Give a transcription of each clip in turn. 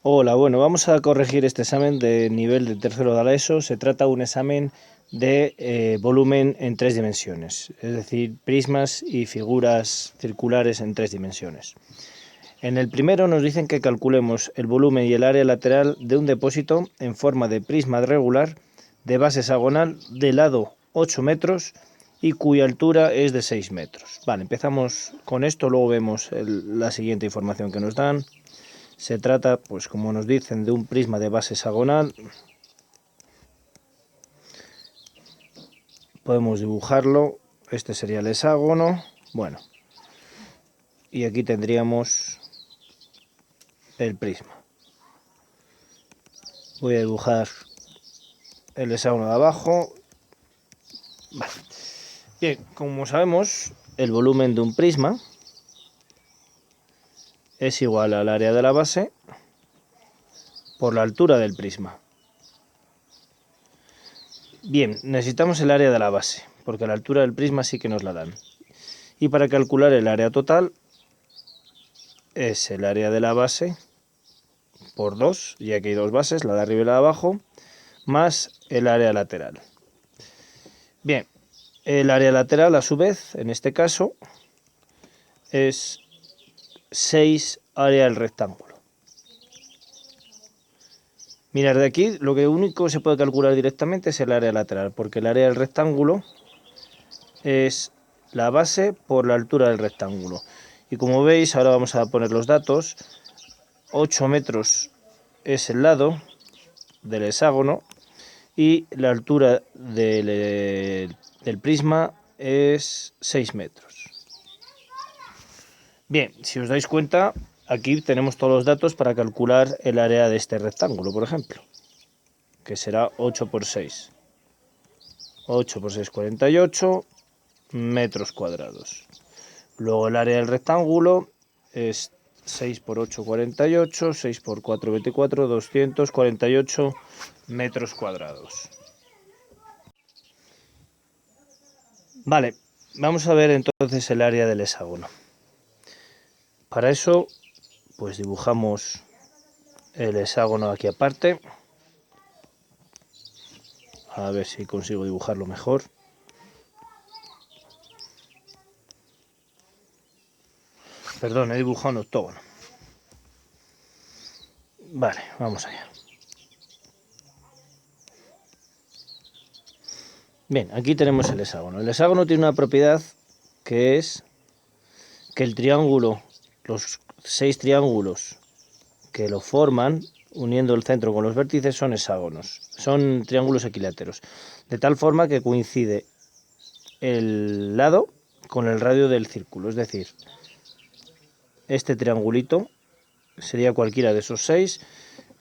Hola, bueno, vamos a corregir este examen de nivel de tercero de la ESO. Se trata de un examen de volumen en 3 dimensiones, es decir, prismas y figuras circulares en 3 dimensiones. En el primero nos dicen que calculemos el volumen y el área lateral de un depósito en forma de prisma regular de base hexagonal de lado 8 metros y cuya altura es de 6 metros. Vale, empezamos con esto, luego vemos la siguiente información que nos dan. Se trata, pues como nos dicen, de un prisma de base hexagonal. Podemos dibujarlo. Este sería el hexágono. Bueno, y aquí tendríamos el prisma. Voy a dibujar el hexágono de abajo. Vale. Bien, como sabemos, el volumen de un prisma es igual al área de la base por la altura del prisma. Bien, necesitamos el área de la base, porque la altura del prisma sí que nos la dan. Y para calcular el área total es el área de la base por 2, ya que hay dos bases, la de arriba y la de abajo, más el área lateral. Bien, el área lateral a su vez, en este caso, es 6 área del rectángulo. Mirad, de aquí lo que único se puede calcular directamente es el área lateral, porque el área del rectángulo es la base por la altura del rectángulo. Y como veis, ahora vamos a poner los datos. 8 metros es el lado del hexágono y la altura del prisma es 6 metros. Bien, si os dais cuenta, aquí tenemos todos los datos para calcular el área de este rectángulo, por ejemplo, que será 8 por 6. 8 por 6, 48 metros cuadrados. Luego el área del rectángulo es 6 por 8, 48, 6 por 4, 24, 248 metros cuadrados. Vale, vamos a ver entonces el área del hexágono. Para eso, pues dibujamos el hexágono aquí aparte. A ver si consigo dibujarlo mejor. Perdón, he dibujado un octógono. Vale, vamos allá. Bien, aquí tenemos el hexágono. El hexágono tiene una propiedad que es que el triángulo, los 6 triángulos que lo forman, uniendo el centro con los vértices, son hexágonos, son triángulos equiláteros, de tal forma que coincide el lado con el radio del círculo, es decir, este triangulito sería cualquiera de esos 6.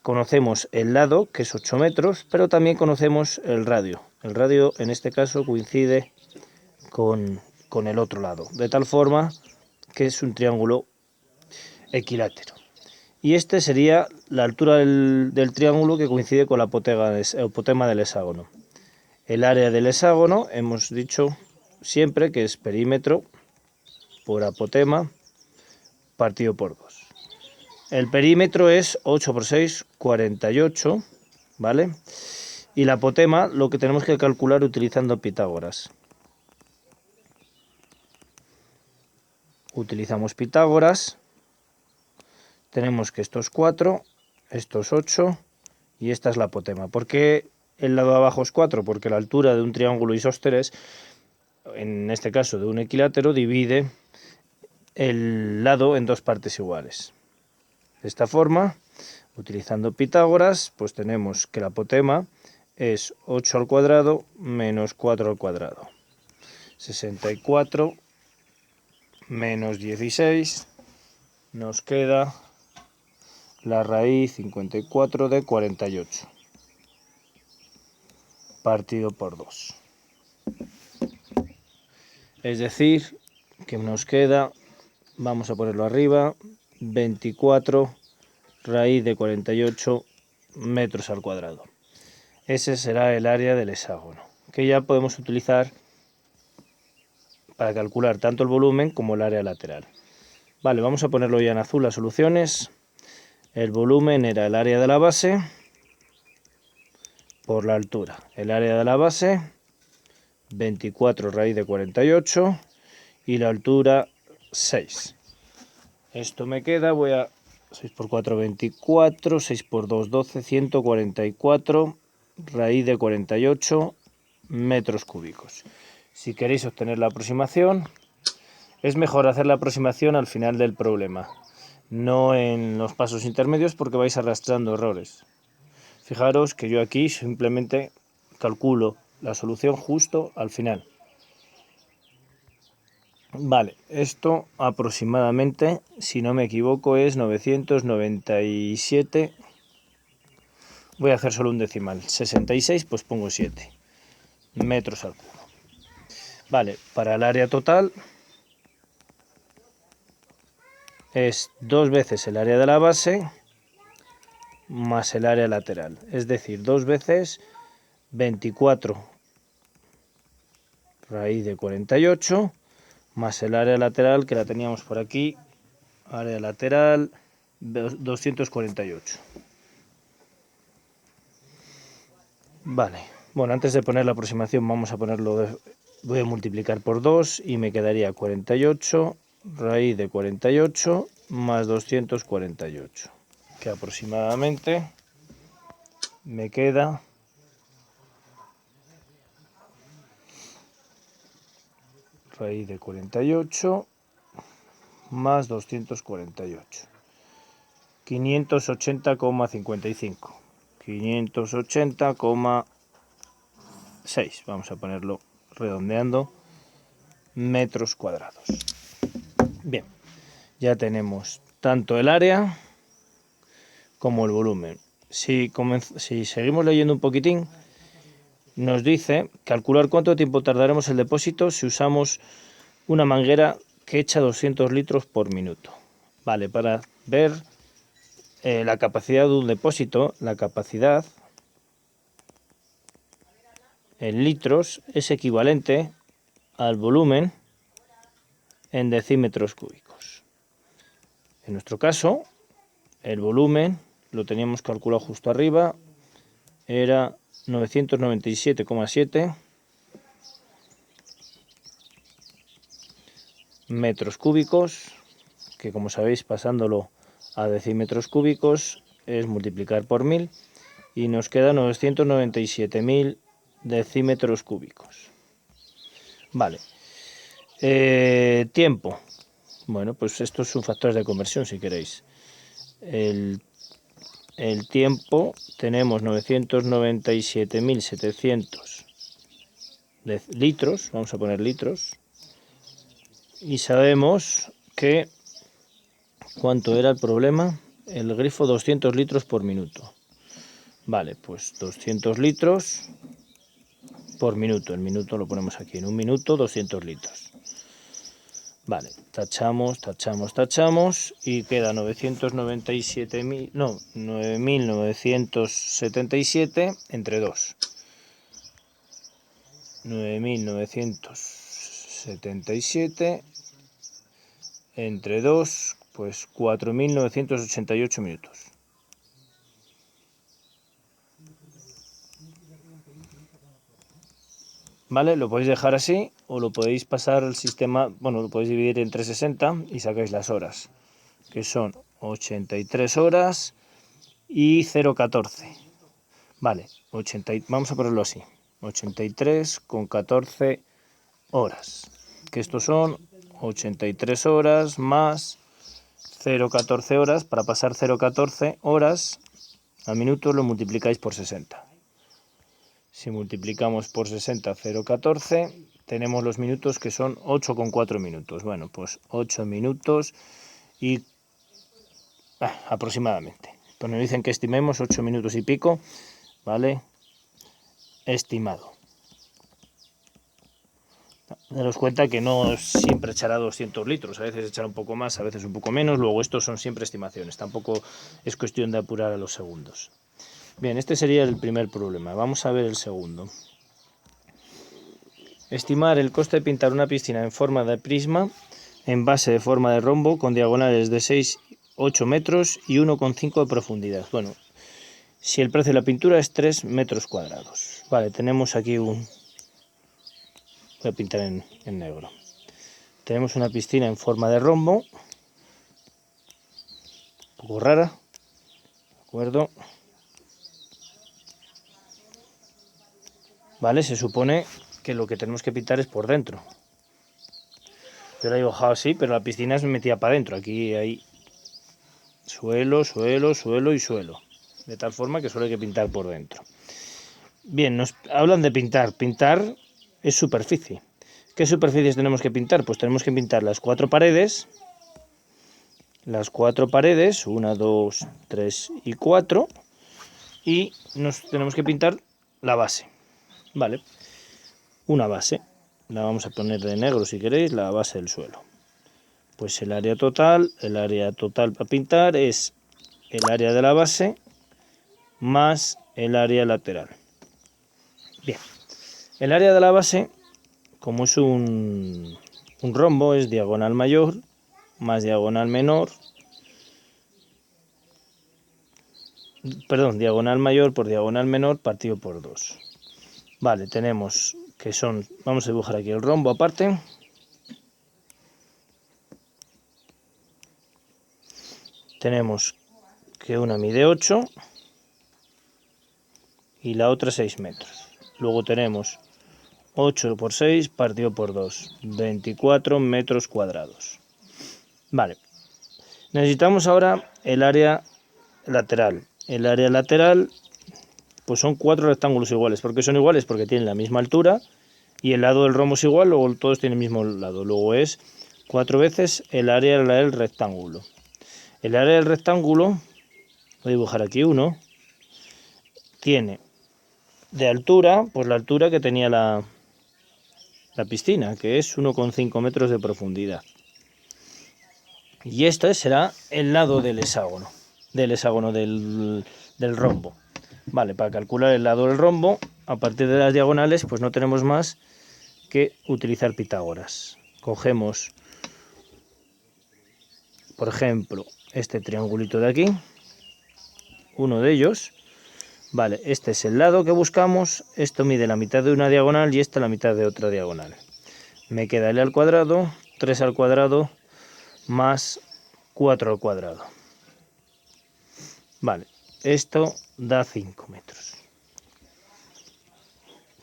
Conocemos el lado, que es 8 metros, pero también conocemos el radio. El radio, en este caso, coincide con el otro lado, de tal forma que es un triángulo equilátero. Y este sería la altura del triángulo que coincide con la apotema del hexágono. El área del hexágono hemos dicho siempre que es perímetro por apotema partido por 2. El perímetro es 8 por 6, 48, ¿vale? Y la apotema lo que tenemos que calcular utilizando Pitágoras. Utilizamos Pitágoras. Tenemos que estos 4, estos 8 y esta es la apotema. ¿Por qué el lado de abajo es 4? Porque la altura de un triángulo isósceles, en este caso de un equilátero, divide el lado en dos partes iguales. De esta forma, utilizando Pitágoras, pues tenemos que la apotema es 8 al cuadrado menos 4 al cuadrado. 64 menos 16 nos queda la raíz 54 de 48 partido por 2. Es decir, que nos queda, vamos a ponerlo arriba, 24 raíz de 48 metros al cuadrado. Ese será el área del hexágono, que ya podemos utilizar para calcular tanto el volumen como el área lateral. Vale, vamos a ponerlo ya en azul las soluciones. El volumen era el área de la base por la altura. El área de la base, 24 raíz de 48, y la altura 6. Esto me queda, voy a 6 por 4, 24, 6 por 2, 12, 144 raíz de 48 metros cúbicos. Si queréis obtener la aproximación, es mejor hacer la aproximación al final del problema, no en los pasos intermedios, porque vais arrastrando errores. Fijaros que yo aquí simplemente calculo la solución justo al final. Vale, esto aproximadamente, si no me equivoco, es 997. Voy a hacer solo un decimal. 66, pues pongo 7 metros al cubo. Vale, para el área total es 2 veces el área de la base más el área lateral. Es decir, 2 veces 24 raíz de 48 más el área lateral, que la teníamos por aquí, área lateral 248. Vale, bueno, antes de poner la aproximación vamos a ponerlo, voy a multiplicar por 2 y me quedaría 48 raíz de 48 más 248, que aproximadamente me queda raíz de 48 más 248, 580,55, 580,6, vamos a ponerlo redondeando, metros cuadrados. Bien, ya tenemos tanto el área como el volumen. Si seguimos leyendo un poquitín, nos dice calcular cuánto tiempo tardaremos el depósito si usamos una manguera que echa 200 litros por minuto. Vale, para ver la capacidad de un depósito, la capacidad en litros es equivalente al volumen en decímetros cúbicos. En nuestro caso, el volumen lo teníamos calculado justo arriba, era 997,7 metros cúbicos, que como sabéis, pasándolo a decímetros cúbicos es multiplicar por 1000 y nos queda 997.000 decímetros cúbicos. Vale. Tiempo. Bueno, pues estos son factores de conversión si queréis. El tiempo, tenemos 997.700 litros, vamos a poner litros, y sabemos que, ¿cuánto era el problema? El grifo 200 litros por minuto. Vale, pues 200 litros por minuto. El minuto lo ponemos aquí, en un minuto 200 litros. Vale, tachamos y queda 9.977 entre 2. 9.977 entre 2, pues 4.988 minutos. ¿Vale? Lo podéis dejar así o lo podéis pasar al sistema, bueno, lo podéis dividir entre 60 y sacáis las horas, que son 83 horas y 0,14. Vale, vamos a ponerlo así, 83,14 horas, que estos son 83 horas más 0,14 horas. Para pasar 0,14 horas a minutos lo multiplicáis por 60. Si multiplicamos por 60 0,14, tenemos los minutos, que son 8,4 minutos. Bueno, pues 8 minutos y aproximadamente. Pues nos dicen que estimemos 8 minutos y pico, ¿vale? Estimado. Daros cuenta que no siempre echará 200 litros, a veces echará un poco más, a veces un poco menos. Luego estos son siempre estimaciones, tampoco es cuestión de apurar a los segundos. Bien, este sería el primer problema. Vamos a ver el segundo. Estimar el coste de pintar una piscina en forma de prisma en base de forma de rombo con diagonales de 6 8 metros y 1,5 de profundidad. Bueno, si el precio de la pintura es 3 metros cuadrados. Vale, tenemos aquí un... Voy a pintar en negro. Tenemos una piscina en forma de rombo. Un poco rara. ¿De acuerdo? Vale, se supone que lo que tenemos que pintar es por dentro. Yo la he dibujado así, pero la piscina se metía para adentro. Aquí hay suelo, suelo, suelo y suelo. De tal forma que solo hay que pintar por dentro. Bien, nos hablan de pintar. Pintar es superficie. ¿Qué superficies tenemos que pintar? Pues tenemos que pintar las 4 paredes. Las 4 paredes, 1, 2, 3 y 4. Y nos tenemos que pintar la base. Vale, una base. La vamos a poner de negro si queréis, la base del suelo. Pues el área total para pintar es el área de la base más el área lateral. Bien, el área de la base, como es un rombo, es diagonal mayor más diagonal menor, perdón, diagonal mayor por diagonal menor partido por 2. Vale, tenemos que son, vamos a dibujar aquí el rombo aparte. Tenemos que una mide 8 y la otra 6 metros. Luego tenemos 8 por 6 partido por 2, 24 metros cuadrados. Vale, necesitamos ahora el área lateral. El área lateral, pues son 4 rectángulos iguales. ¿Por qué son iguales? Porque tienen la misma altura y el lado del rombo es igual, luego todos tienen el mismo lado. Luego es 4 veces el área del rectángulo. El área del rectángulo, voy a dibujar aquí uno, tiene de altura, pues la altura que tenía la piscina, que es 1,5 metros de profundidad. Y este será el lado del hexágono del rombo. Vale, para calcular el lado del rombo, a partir de las diagonales, pues no tenemos más que utilizar Pitágoras. Cogemos, por ejemplo, este triangulito de aquí, uno de ellos. Vale, este es el lado que buscamos, esto mide la mitad de una diagonal y esta la mitad de otra diagonal. Me queda L al cuadrado, 3 al cuadrado, más 4 al cuadrado. Vale, esto da 5 metros.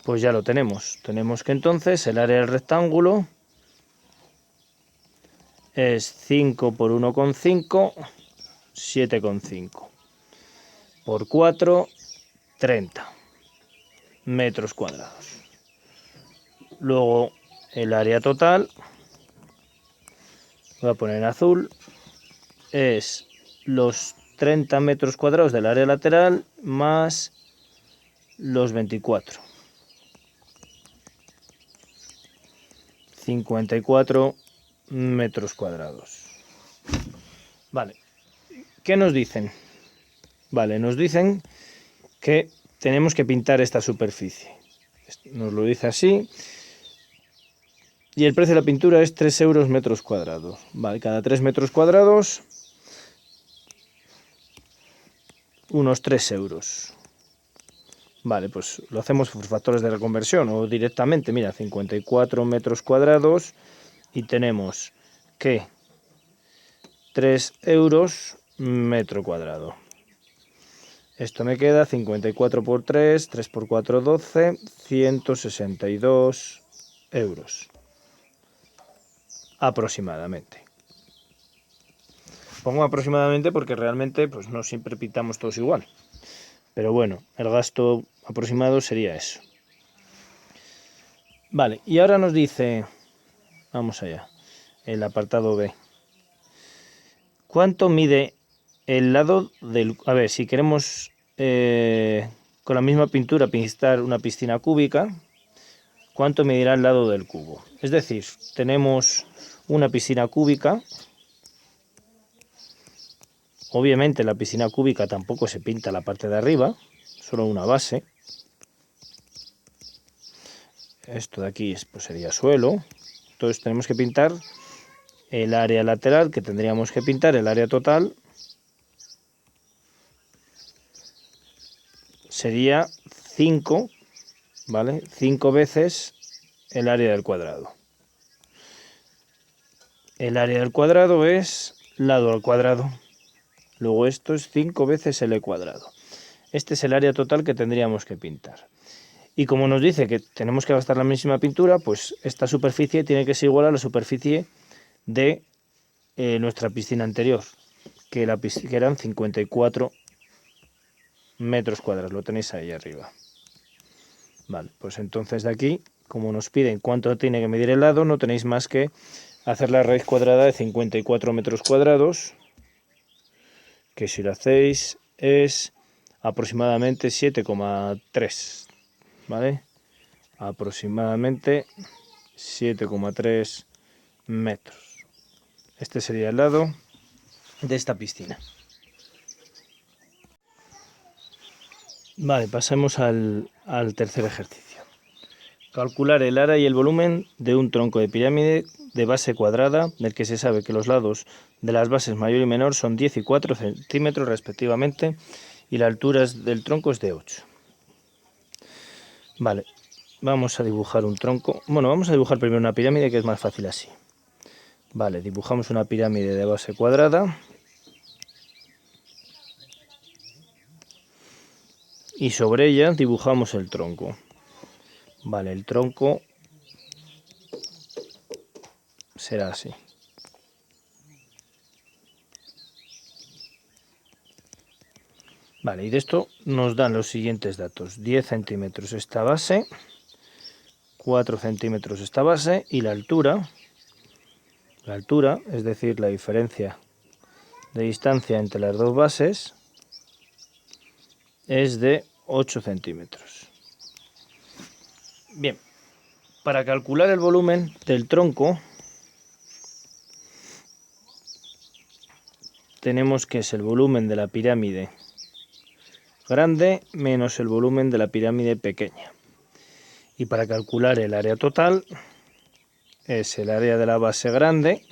Pues ya lo tenemos. Tenemos que entonces el área del rectángulo es 5 por 1,5, 7,5. Por 4, 30 metros cuadrados. Luego el área total, voy a poner en azul, es los 30 metros cuadrados del área lateral más los 24. 54 metros cuadrados. Vale, ¿qué nos dicen? Vale, nos dicen que tenemos que pintar esta superficie. Nos lo dice así. Y el precio de la pintura es 3 euros metros cuadrados. Vale, cada 3 metros cuadrados, unos 3 euros. Vale, pues lo hacemos por factores de reconversión o directamente. Mira, 54 metros cuadrados y tenemos que 3 euros metro cuadrado. Esto me queda 54 por 3, 3 por 4, 12, 162 euros. Aproximadamente. Pongo aproximadamente porque realmente pues no siempre pintamos todos igual. Pero bueno, el gasto aproximado sería eso. Vale, y ahora nos dice, vamos allá, el apartado B. ¿Cuánto mide el lado del... A ver, si queremos con la misma pintura pintar una piscina cúbica, ¿cuánto medirá el lado del cubo? Es decir, tenemos una piscina cúbica. Obviamente la piscina cúbica tampoco se pinta la parte de arriba, solo una base. Esto de aquí pues sería suelo. Entonces tenemos que pintar el área lateral, que tendríamos que pintar el área total, sería 5, ¿vale? 5 veces el área del cuadrado. El área del cuadrado es lado al cuadrado. Luego esto es 5 veces L cuadrado. Este es el área total que tendríamos que pintar. Y como nos dice que tenemos que gastar la misma pintura, pues esta superficie tiene que ser igual a la superficie de nuestra piscina anterior, que eran 54 metros cuadrados. Lo tenéis ahí arriba. Vale, pues entonces de aquí, como nos piden cuánto tiene que medir el lado, no tenéis más que hacer la raíz cuadrada de 54 metros cuadrados, que si lo hacéis es aproximadamente 7,3, ¿vale? Aproximadamente 7,3 metros. Este sería el lado de esta piscina. Vale, pasemos al tercer ejercicio. Calcular el área y el volumen de un tronco de pirámide de base cuadrada, del que se sabe que los lados de las bases mayor y menor son 10 y 4 centímetros respectivamente, y la altura del tronco es de 8. Vale, vamos a dibujar un tronco. Bueno, vamos a dibujar primero una pirámide, que es más fácil así. Vale, dibujamos una pirámide de base cuadrada. Y sobre ella dibujamos el tronco. Vale, el tronco será así. Vale, y de esto nos dan los siguientes datos. 10 centímetros esta base, 4 centímetros esta base, y la altura, es decir, la diferencia de distancia entre las dos bases, es de 8 centímetros. Bien, para calcular el volumen del tronco, tenemos que es el volumen de la pirámide grande menos el volumen de la pirámide pequeña. Y para calcular el área total es el área de la base grande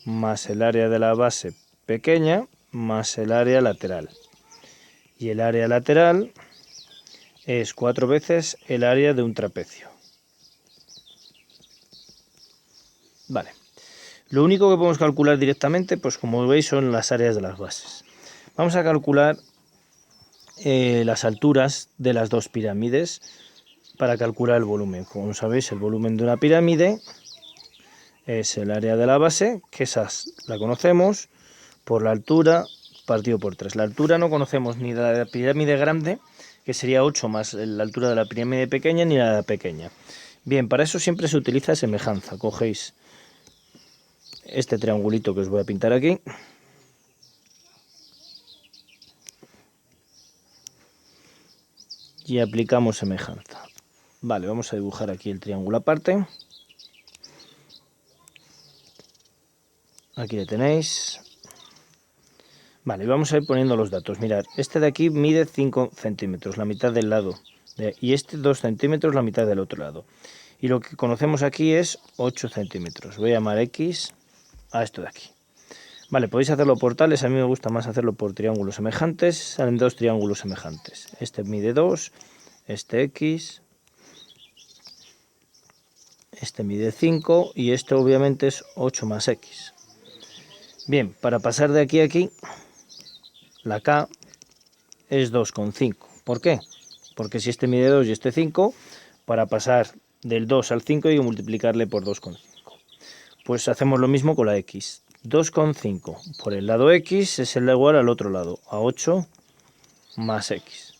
más el área de la base pequeña más el área lateral. Y el área lateral es 4 veces el área de un trapecio. Vale. Lo único que podemos calcular directamente, pues como veis, son las áreas de las bases. Vamos a calcular las alturas de las dos pirámides para calcular el volumen. Como sabéis, el volumen de una pirámide es el área de la base, que esa la conocemos, por la altura partido por 3. La altura no conocemos ni de la pirámide grande, que sería 8 más la altura de la pirámide pequeña, ni la pequeña. Bien, para eso siempre se utiliza semejanza. Cogéis este triangulito que os voy a pintar aquí. Y aplicamos semejanza. Vale, vamos a dibujar aquí el triángulo aparte. Aquí le tenéis. Vale, vamos a ir poniendo los datos. Mirad, este de aquí mide 5 centímetros, la mitad del lado. Y este 2 centímetros, la mitad del otro lado. Y lo que conocemos aquí es 8 centímetros. Voy a llamar X a esto de aquí. Vale, podéis hacerlo por tales. A mí me gusta más hacerlo por triángulos semejantes. Salen dos triángulos semejantes. Este mide 2, este X. Este mide 5 y este obviamente es 8 más X. Bien, para pasar de aquí a aquí, la K es 2,5. ¿Por qué? Porque si este mide 2 y este 5, para pasar del 2 al 5 hay que multiplicarle por 2,5. Pues hacemos lo mismo con la X. 2,5 por el lado X es el igual al otro lado, a 8 más X.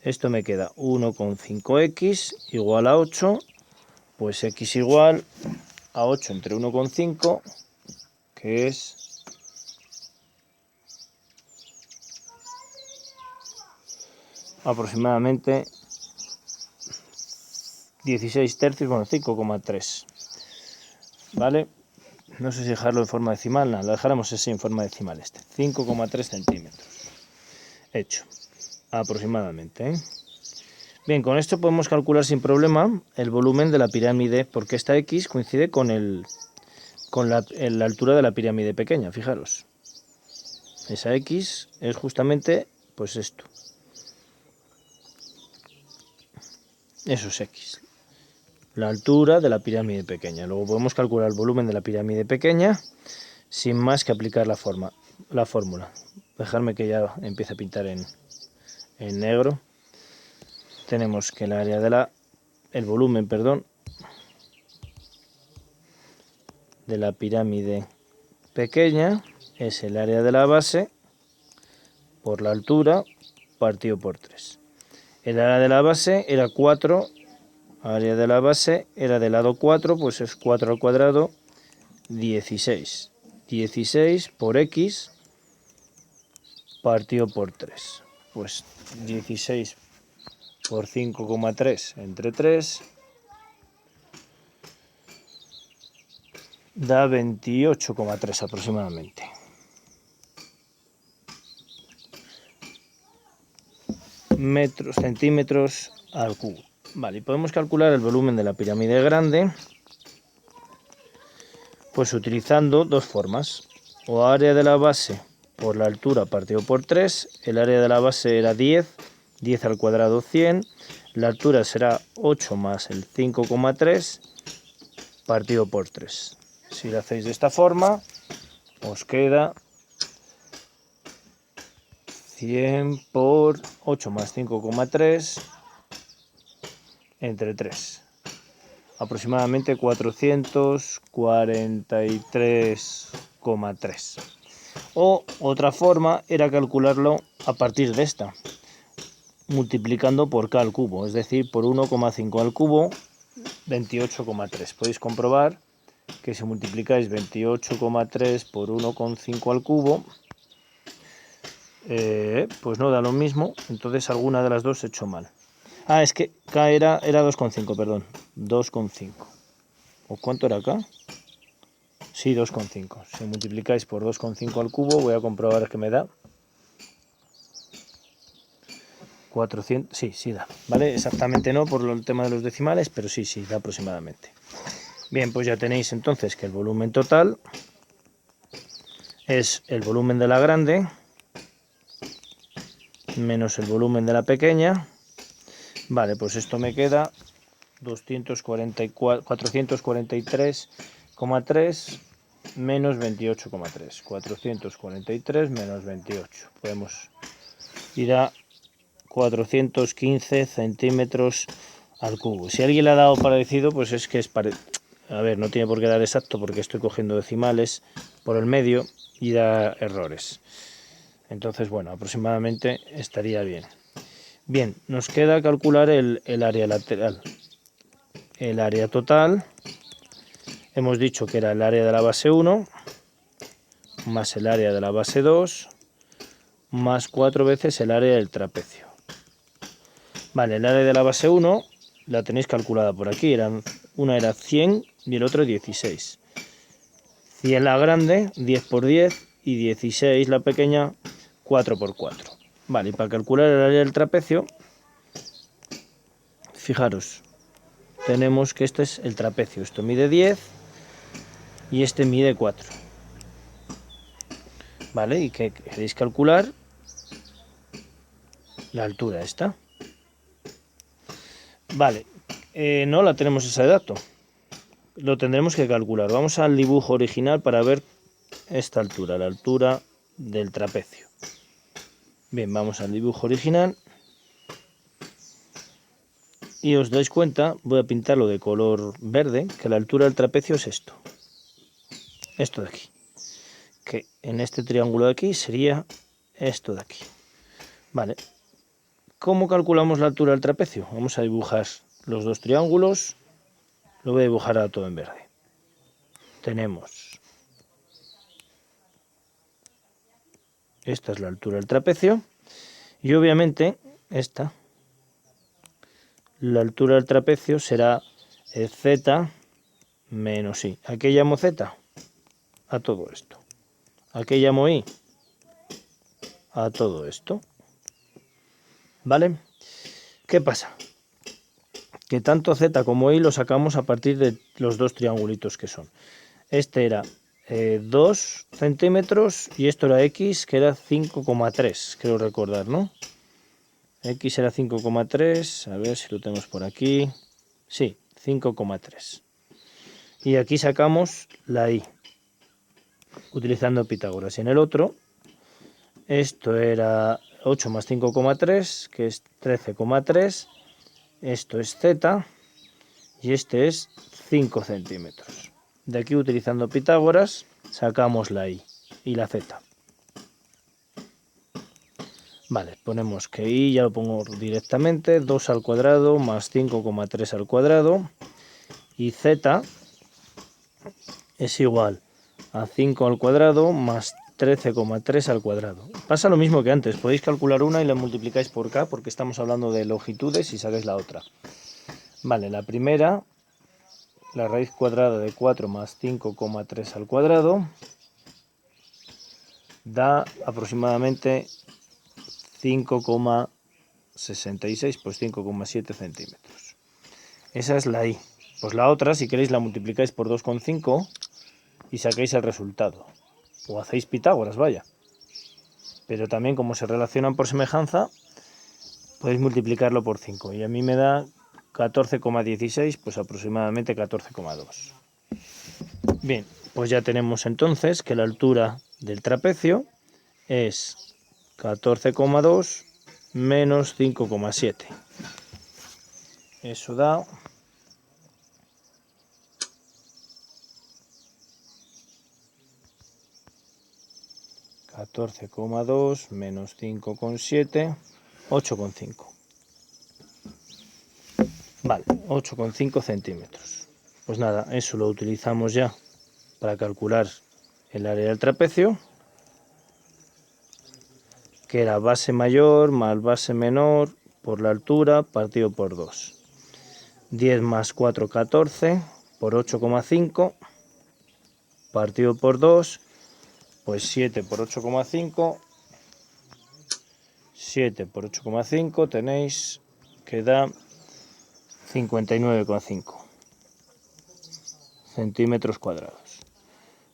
Esto me queda 1,5X igual a 8, pues X igual a 8 entre 1,5, que es aproximadamente 16 tercios, bueno, 5,3. ¿Vale? No sé si dejarlo en forma decimal, no, lo dejaremos así en forma decimal 5,3 centímetros. Hecho, aproximadamente. Bien, con esto podemos calcular sin problema el volumen de la pirámide, porque esta X coincide con la altura de la pirámide pequeña, fijaros. Esa X es justamente, pues esto. Eso es X. La altura de la pirámide pequeña. Luego podemos calcular el volumen de la pirámide pequeña sin más que aplicar la fórmula. Dejarme que ya empiece a pintar en negro. Tenemos que el volumen, de la pirámide pequeña es el área de la base por la altura partido por 3. El área de la base era 4, área de la base era del lado 4, pues es 4 al cuadrado, 16. 16 por X partido por 3. Pues 16 por 5,3 entre 3 da 28,3 aproximadamente. Centímetros al cubo. Vale, y podemos calcular el volumen de la pirámide grande pues utilizando dos formas. O área de la base por la altura partido por 3. El área de la base era 10. 10 al cuadrado 100. La altura será 8 más el 5,3 partido por 3. Si lo hacéis de esta forma, os queda 100 por 8 más 5,3 entre 3. Aproximadamente 443,3. O otra forma era calcularlo a partir de esta, multiplicando por k al cubo, es decir, por 1,5 al cubo, 28,3. Podéis comprobar que si multiplicáis 28,3 por 1,5 al cubo, pues no da lo mismo, entonces alguna de las dos he hecho mal. Ah, es que K era 2,5, perdón, 2,5. ¿O cuánto era K? Sí, 2,5. Si multiplicáis por 2,5 al cubo, voy a comprobar que me da 400, sí da, ¿vale? Exactamente no por el tema de los decimales, pero sí, da aproximadamente. Bien, pues ya tenéis entonces que el volumen total es el volumen de la grande menos el volumen de la pequeña. Vale, pues esto me queda 443,3 menos 28,3. 443 menos 28. Podemos ir a 415 centímetros al cubo. Si alguien le ha dado parecido, pues es que es a ver, no tiene por qué dar exacto porque estoy cogiendo decimales por el medio y da errores. Entonces, bueno, aproximadamente estaría bien. Bien, nos queda calcular el área lateral. El área total, hemos dicho que era el área de la base 1 más el área de la base 2 más 4 veces el área del trapecio. Vale, el área de la base 1 la tenéis calculada por aquí. Una era 100 y el otro 16. 100 la grande, 10 por 10 y 16 la pequeña, 4 por 4. Vale, y para calcular el área del trapecio, fijaros, tenemos que este es el trapecio. Esto mide 10 y este mide 4. Vale, y que queréis calcular la altura esta. Vale, no la tenemos ese dato. Lo tendremos que calcular. Vamos al dibujo original para ver esta altura, la altura del trapecio. Bien, vamos al dibujo original. Y os dais cuenta, voy a pintarlo de color verde, que la altura del trapecio es esto. Esto de aquí. Que en este triángulo de aquí sería esto de aquí. Vale. ¿Cómo calculamos la altura del trapecio? Vamos a dibujar los dos triángulos. Lo voy a dibujar a todo en verde. Tenemos... Esta es la altura del trapecio. Y obviamente, la altura del trapecio será z menos i. ¿A qué llamo z? A todo esto. ¿A qué llamo i? A todo esto. ¿Vale? ¿Qué pasa? Que tanto z como i lo sacamos a partir de los dos triangulitos que son. Este era 2 centímetros y esto era x, que era 5,3, creo recordar, ¿no? X era 5,3, a ver si lo tenemos por aquí. Sí, 5,3. Y aquí sacamos la Y, utilizando Pitágoras. Y en el otro, esto era 8 más 5,3, que es 13,3. Esto es Z y este es 5 centímetros. De aquí, utilizando Pitágoras, sacamos la Y y la Z. Vale, ponemos que Y ya lo pongo directamente, 2 al cuadrado más 5,3 al cuadrado, y Z es igual a 5 al cuadrado más 13,3 al cuadrado. Pasa lo mismo que antes, podéis calcular una y la multiplicáis por K porque estamos hablando de longitudes y sacáis la otra. Vale, la primera, la raíz cuadrada de 4 más 5,3 al cuadrado, da aproximadamente 5,66, pues 5,7 centímetros. Esa es la Y. Pues la otra, si queréis, la multiplicáis por 2,5 y sacáis el resultado. O hacéis Pitágoras, vaya. Pero también, como se relacionan por semejanza, podéis multiplicarlo por 5. Y a mí me da 14,16, pues aproximadamente 14,2. Bien, pues ya tenemos entonces que la altura del trapecio es 14,2 menos 5,7. Eso da 14,2 menos 5,7, 8,5. Vale, 8,5 centímetros. Pues nada, eso lo utilizamos ya para calcular el área del trapecio, que era base mayor más base menor por la altura partido por 2. 10 más 4, 14, por 8,5, partido por 2, pues 7 por 8,5, 7 por 8,5 tenéis que da 59,5 centímetros cuadrados.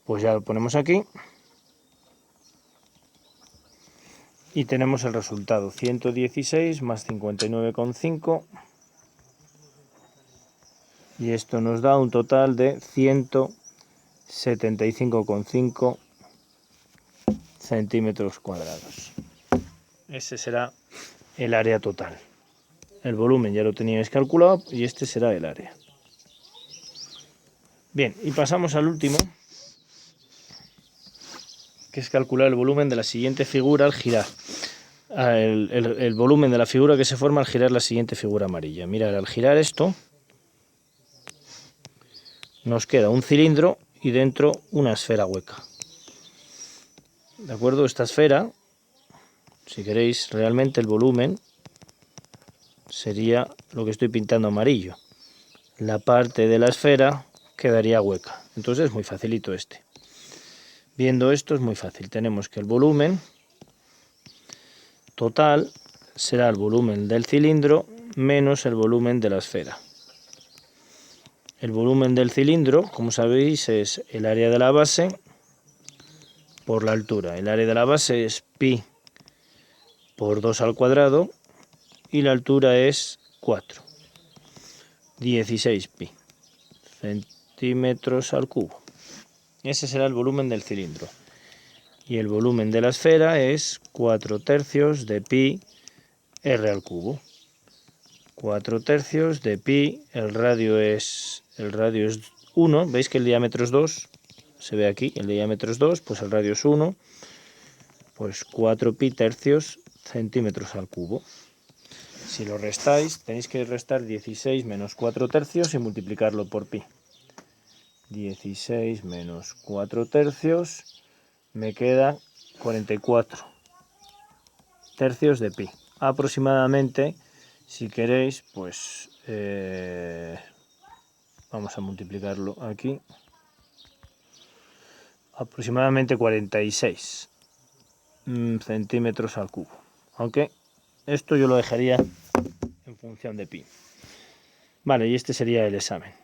Pues ya lo ponemos aquí y tenemos el resultado, 116 más 59,5, y esto nos da un total de 175,5 centímetros cuadrados. Ese será el área total. El volumen ya lo teníais calculado y este será el área. Bien, y pasamos al último, que es calcular el volumen de la siguiente figura al girar. El volumen de la figura que se forma al girar la siguiente figura amarilla. Mirad, al girar esto, nos queda un cilindro y dentro una esfera hueca. ¿De acuerdo? Esta esfera, si queréis, realmente el volumen sería lo que estoy pintando amarillo. La parte de la esfera quedaría hueca. Entonces es muy facilito este. Viendo esto es muy fácil. Tenemos que el volumen total será el volumen del cilindro menos el volumen de la esfera. El volumen del cilindro, como sabéis, es el área de la base por la altura. El área de la base es pi por 2 al cuadrado y la altura es 4. 16 pi centímetros al cubo. Ese será el volumen del cilindro. Y el volumen de la esfera es 4 tercios de pi r al cubo. 4 tercios de pi, el radio es 1, veis que el diámetro es 2, se ve aquí, el diámetro es 2, pues el radio es 1, pues 4 pi tercios centímetros al cubo. Si lo restáis, tenéis que restar 16 menos 4 tercios y multiplicarlo por pi. 16 menos 4 tercios me queda 44 tercios de pi. Aproximadamente, si queréis, pues vamos a multiplicarlo aquí. Aproximadamente 46 centímetros al cubo. Aunque esto yo lo dejaría en función de pi. Vale, y este sería el examen.